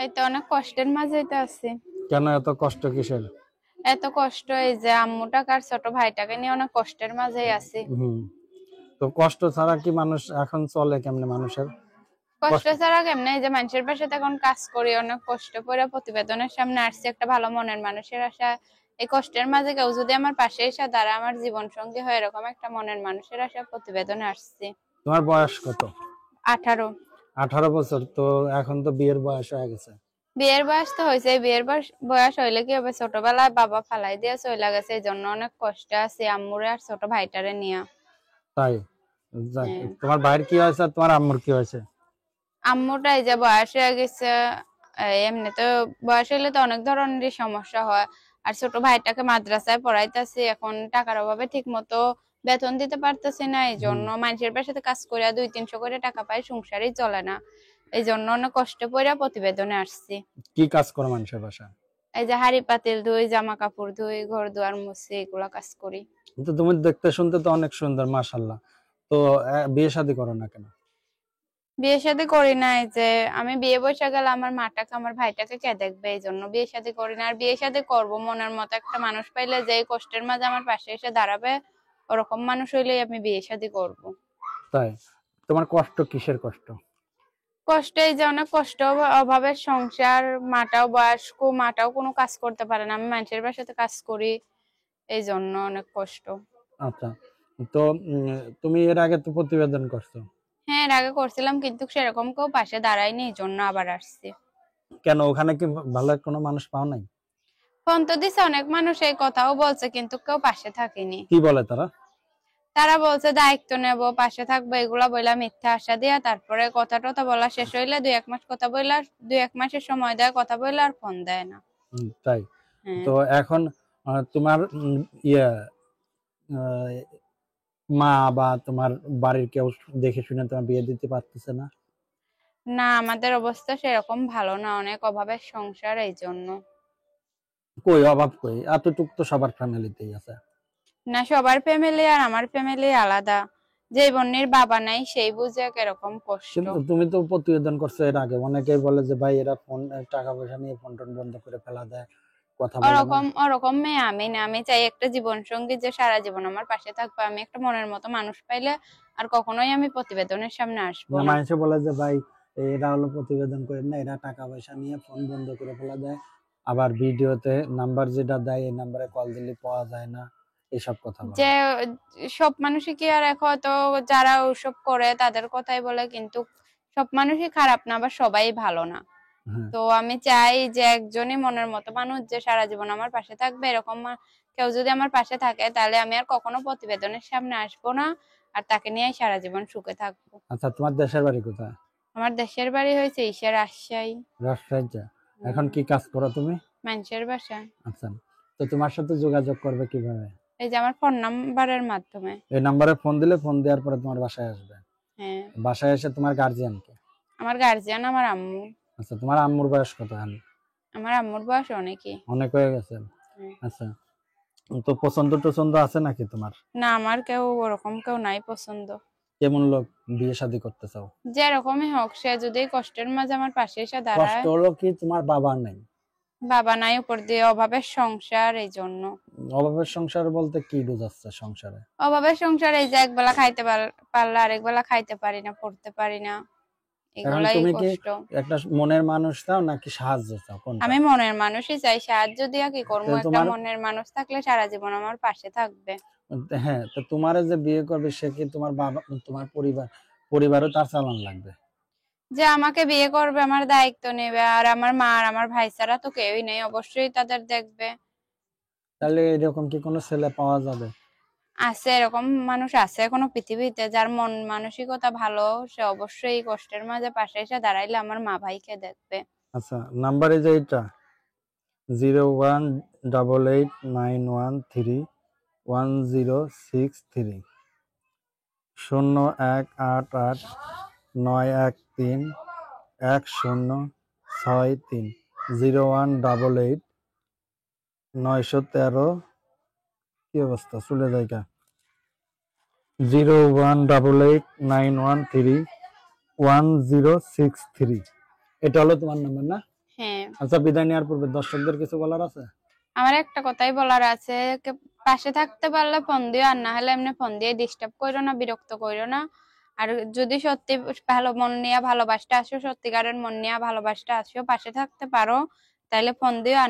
এই তো অনেক কষ্টের মাঝেই তো আছি। কেন এত কষ্ট কিসের? এত কষ্ট এই যে আম্মুটাকে আর ছোট ভাইটাকে নিয়ে অনেক কষ্টের মাঝেই আছি। হুম। তো কষ্ট ছাড়া কি মানুষ এখন চলে কেমনে মানুষের? কষ্ট কষ্ট ছাড়া কেমনে, এই যে মানুষের পাশে এখন কাজ করি, অনেক কষ্ট করে প্রতিবেদনের সামনে আসছি একটা ভালো মনের মানুষের আশা। এই কষ্টের মাঝে কেউ যদি আমার পাশে এসে দাঁড়া, আমার জীবন সঙ্গী হয়, এরকম একটা মনের মানুষের আশা প্রতিবেদনে আসছি। তোমার বয়স কত? 18। 18 বছর তো এখন তো বিয়ের বয়স হয়ে গেছে। বিয়ের বয়স তো হয়েছে, বিয়ের বয়স হইলে কি হবে, ছোটবেলায় বাবা ফালাই দিয়ে চলে গেছে, এই জন্য অনেক কষ্টে আছি আম্মুরে আর ছোট ভাইটারে নিয়ে। তাই? যাক, হ্যাঁ। তোমার ভাইয়ের কি হয়েছে আর তোমার আম্মুর কি হয়েছে? আম্মুটা এই যে বয়স হয়ে গেছে, এমনি তো বয়স হইলে তো অনেক ধরনের সমস্যা হয়। আর ছোট ভাইটাকে মাদ্রাসায় পড়াইতেছি, এখন টাকার অভাবে ঠিক মতো বেতন দিতে পারতেছি না, এই জন্য মানুষের বাসাতে কাজ করে 200-300 করে টাকা পাই, সংসারই চলে না। এই জন্য অনেক কষ্ট করে প্রতিবেদনে আসছি। কি কাজ করো মানুষের বাসায়? এই যে হাড়ি পাতিল ধুই, জামা কাপড় ধুই, ঘর দুয়ার মুছি, এগুলা কাজ করি। কিন্তু তুমি দেখতে শুনতে তো অনেক সুন্দর, মাশাআল্লাহ। তো বিয়ে শাদী করো না কেন? বিয়ে শাদী করি না, এই যে আমি বিয়ে বসে গেলে আমার মাটাকে আমার ভাইটাকে কে দেখবে, এই জন্য বিয়ে শাদী করি না। আর বিয়ে শাদী করবো মনের মতো একটা মানুষ পাইলে, যে কষ্টের মাঝে আমার পাশে এসে দাঁড়াবে, ওরকম মানুষ হইলেই আমি বিয়ে শাদী করবো। তাই? তোমার কষ্ট কিসের কষ্ট? কষ্ট এই যে অনেক কষ্ট, অভাবের সংসার, মাটাও বয়স্ক, মাটাও কোনো কাজ করতে পারে না, আমি মানুষের বাসাতে কাজ করি, এই জন্য অনেক কষ্ট। আচ্ছা। তো তুমি এর আগে তো প্রতিবেদন করছো। হ্যাঁ, এর আগে করছিলাম, কিন্তু সেরকম কেউ পাশে দাঁড়ায়নি, এই জন্য আবার আসছি। কেন, ওখানে কি ভালো কোনো মানুষ পাও নাই? ফোন তো দিছে, অনেক মানুষ এই কথাও বলছে, কিন্তু কেউ পাশে থাকেনি। কি বলে তারা? তারা বলছে দায়িত্ব নেব, পাশে থাকবো, এগুলা বইলা মিথ্যা আশা দিয়া, তারপরে কথা টথা বলা শেষ হইলে 2-1 মাস কথা বইলা, 2-1 মাসের সময় দেয় কথা বইলা, আর ফোন দেয় না। তাই? হ্যাঁ। তো এখন তোমার ইয়ে আহ, মা বা তোমার বাড়ির কেউ দেখে শুনে তোমার বিয়ে দিতে পারতেছে না? না, আমাদের অবস্থা সেরকম ভালো না, অনেক অভাবের সংসার, এই জন্য। কই অভাব কই, এতটুক তো সবার ফ্যামিলিতেই আছে। না, সবার ফ্যামিলি আর আমার ফ্যামিলি আলাদা। যে বোনের বাবা নাই সেই বুঝে কিরকম কষ্ট। কিন্তু তুমি তো প্রতিবেদন করছো এর আগে, অনেকেই বলে যে ভাই এরা ফোন টাকা পয়সা নিয়ে ফোন টোন বন্ধ করে ফেলা দেয়, কথা বলে না। ওরকম ওরকম মেয়ে আমি না, আমি চাই একটা জীবন সঙ্গী যে সারা জীবন আমার পাশে থাকবে, আমি একটা মনের মতো মানুষ পাইলে আর কখনোই আমি প্রতিবেদনের সামনে আসবো না। মানুষে বলে যে ভাই এরা হলো প্রতিবেদন করে না, এরা টাকা পয়সা নিয়ে ফোন বন্ধ করে ফেলা দেয়, আবার ভিডিওতে নাম্বার যেটা দেয় এই নাম্বারে কল দিলে পাওয়া যায় না, এসব কথা বলে। যে সব মানুষই কি আর এখন হয়তো যারা ওসব করে তাদের কথাই বলে, কিন্তু সব মানুষই খারাপ না, আবার সবাই ভালো না। হ্যাঁ। তো আমি চাই যে একজনই মনের মতো মানুষ যে সারা জীবন আমার পাশে থাকবে, এরকম কেউ যদি আমার পাশে থাকে, তাহলে আমি আর কখনো প্রতিবেদনের সামনে আসবো না, আর তাকে নিয়ে সারা জীবন সুখে থাকবো। আচ্ছা, তোমার দেশের বাড়ি কোথায়? আমার দেশের বাড়ি হয়েছে রাজশাহী। রাজশাহী। এখন কি কাজ করো তুমি? মানুষের বাসা। আচ্ছা। তো তোমার সাথে যোগাযোগ করবে কিভাবে? এই যে আমার ফোন নাম্বারের মাধ্যমে। এই নাম্বারে ফোন দিলে ফোন দেওয়ার পরে তোমার বাসায় আসবে? হ্যাঁ। বাসায় এসে তোমার গার্জিয়ান কে? আমার গার্জিয়ান আমার আম্মু। আচ্ছা, তোমার আম্মুর বয়স কত এখন? আমার আম্মুর বয়স অনেকই। অনেক হয়ে গেছে। আচ্ছা। তো পছন্দ টছন্দ আছে নাকি তোমার? না, আমার কেউ ওরকম কেউ নাই পছন্দ। কেমন লোক বিয়ে শাদী করতে চাও? যেরকমই হোক, সে যদি কষ্টের মাঝে আমার পাশে এসে কষ্ট দাঁড়ায়। হলো কি তোমার বাবা নেই? বাবা নাই, উপর দিয়ে অভাবের সংসার, এই জন্য। অভাবের সংসার বলতে কি বোঝাচ্ছে সংসারে? অভাবের সংসার এই যে একবেলা খাইতে পারলে আরেক বেলা খাইতে পারি না, পড়তে পারি না, এখন এগুলাই তুমি কি কষ্ট। একটা মনের মানুষ চাও নাকি সাহায্য চাও, কোনটা? আমি মনের মানুষই চাই, সাহায্য দিয়া কি করবো, একটা তোমার মনের মানুষ থাকলে সারা জীবন আমার পাশে থাকবে। হ্যাঁ, তো তোমারে যে বিয়ে করবে সে কি তোমার বাবা, তোমার পরিবারও তার চালান লাগবে? যে আমাকে বিয়ে করবে, আমার দায়িত্ব নেবে, আর আমার মা আর আমার ভাই ছাড়া তো কেউই নেই, অবশ্যই তাদের দেখবে। তাহলে এরকম কি কোনো ছেলে পাওয়া যাবে? আছে, এরকম মানুষ আছে এখনো পৃথিবীতে, যার মন মানসিকতা ভালো, সে অবশ্যই কষ্টের মাঝে পাশে এসে দাঁড়াইলে আমার মা ভাইকে দেখবে। আচ্ছা, নাম্বার এই যে এটা 018891310630, 018891310630, 0188 কি অবস্থা চলে যায়? 018891310630, এটা হলো তোমার নাম্বার না? হ্যাঁ, আচ্ছা, বিদায় নেওয়ার পূর্বে দর্শকদের কিছু বলার আছে? আমার একটা কথাই বলার আছে, পাশে থাকতে পারলে ফোন দিও, আর না হলে এমনি ফোন দিয়ে ডিস্টার্ব করো না, বিরক্ত করো না। আর যদি সত্যি ভালো মন নিয়ে ভালোবাসতে আসো, সত্যিকারের মন নিয়ে ভালোবাসতে আসো, পাশে থাকতে পারো, তাহলে ফোন দিও। আর